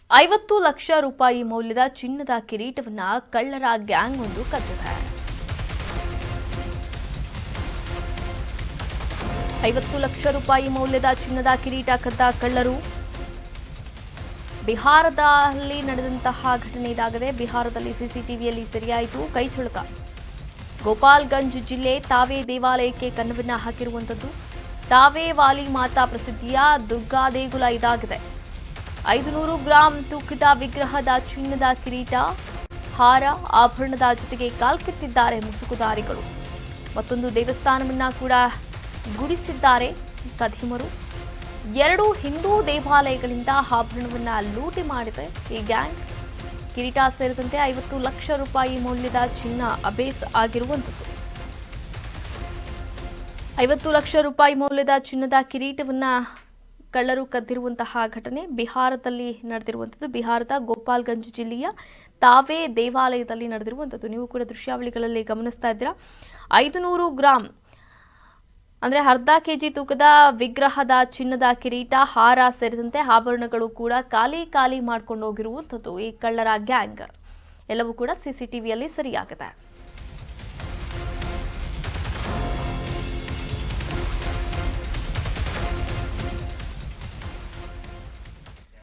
50 ಲಕ್ಷ ರೂಪಾಯಿ ಮೌಲ್ಯದ ಚಿನ್ನದ ಕಿರೀಟವನ್ನ ಕಳ್ಳರ ಗ್ಯಾಂಗ್ ಒಂದು ಕದ್ದಿದೆ. 50 ಲಕ್ಷ ರೂಪಾಯಿ ಮೌಲ್ಯದ ಚಿನ್ನದ ಕಿರೀಟ ಕದ್ದ ಕಳ್ಳರು ಬಿಹಾರದಲ್ಲಿ ನಡೆದಂತಹ ಘಟನೆ ಇದಾಗಿದೆ. ಬಿಹಾರದಲ್ಲಿ ಸಿಸಿಟಿವಿಯಲ್ಲಿ ಸೆರೆಯಾಯಿತು ಕೈಚಳಕ. ಗೋಪಾಲ್ಗಂಜ್ ಜಿಲ್ಲೆ ತಾವೇ ದೇವಾಲಯಕ್ಕೆ ಕನ್ನವನ್ನ ಹಾಕಿರುವಂತದ್ದು. ತಾವೇ ವಾಲಿ ಮಾತಾ ಪ್ರಸಿದ್ಧಿಯ ದುರ್ಗಾ ದೇಗುಲ ಇದಾಗಿದೆ. 500 ಗ್ರಾಂ ತೂಕದ ವಿಗ್ರಹದ ಚಿನ್ನದ ಕಿರೀಟ, ಹಾರ, ಆಭರಣದ ಜೊತೆಗೆ ಕಾಲ್ಕಿತ್ತಿದ್ದಾರೆ ಮುಸುಕುದಾರಿಗಳು. ಮತ್ತೊಂದು ದೇವಸ್ಥಾನವನ್ನ ಕೂಡ ಗುಡಿಸಿದ್ದಾರೆ ಕದೀಮರು. 2 ಹಿಂದೂ ದೇವಾಲಯಗಳಿಂದ ಆಭರಣವನ್ನ ಲೂಟಿ ಮಾಡಿದೆ ಈ ಗ್ಯಾಂಗ್. ಕಿರೀಟ ಸೇರಿದಂತೆ 50 ಲಕ್ಷ ರೂಪಾಯಿ ಮೌಲ್ಯದ ಚಿನ್ನ ಅಬೇಸ್ ಆಗಿರುವಂಥದ್ದು. 50 ಲಕ್ಷ ರೂಪಾಯಿ ಮೌಲ್ಯದ ಚಿನ್ನದ ಕಿರೀಟವನ್ನ ಕಳ್ಳರು ಕದ್ದಿರುವಂತಹ ಘಟನೆ ಬಿಹಾರದಲ್ಲಿ ನಡೆದಿರುವಂಥದ್ದು. ಬಿಹಾರದ ಗೋಪಾಲ್ಗಂಜ್ ಜಿಲ್ಲೆಯ ತಾವೇ ದೇವಾಲಯದಲ್ಲಿ ನಡೆದಿರುವಂಥದ್ದು. ನೀವು ಕೂಡ ದೃಶ್ಯಾವಳಿಗಳಲ್ಲಿ ಗಮನಿಸ್ತಾ ಇದ್ದೀರಾ. 500 ಗ್ರಾಂ ಅಂದರೆ ಅರ್ಧ ಕೆಜಿ ತೂಕದ ವಿಗ್ರಹದ ಚಿನ್ನದ ಕಿರೀಟ, ಹಾರ ಸೇರಿದಂತೆ ಆಭರಣಗಳು ಕೂಡ ಖಾಲಿ ಮಾಡ್ಕೊಂಡು ಹೋಗಿರುವಂಥದ್ದು ಈ ಕಳ್ಳರ ಗ್ಯಾಂಗ್. ಎಲ್ಲವೂ ಕೂಡ ಸಿಸಿಟಿವಿಯಲ್ಲಿ ಸರಿಯಾಗಿದೆ.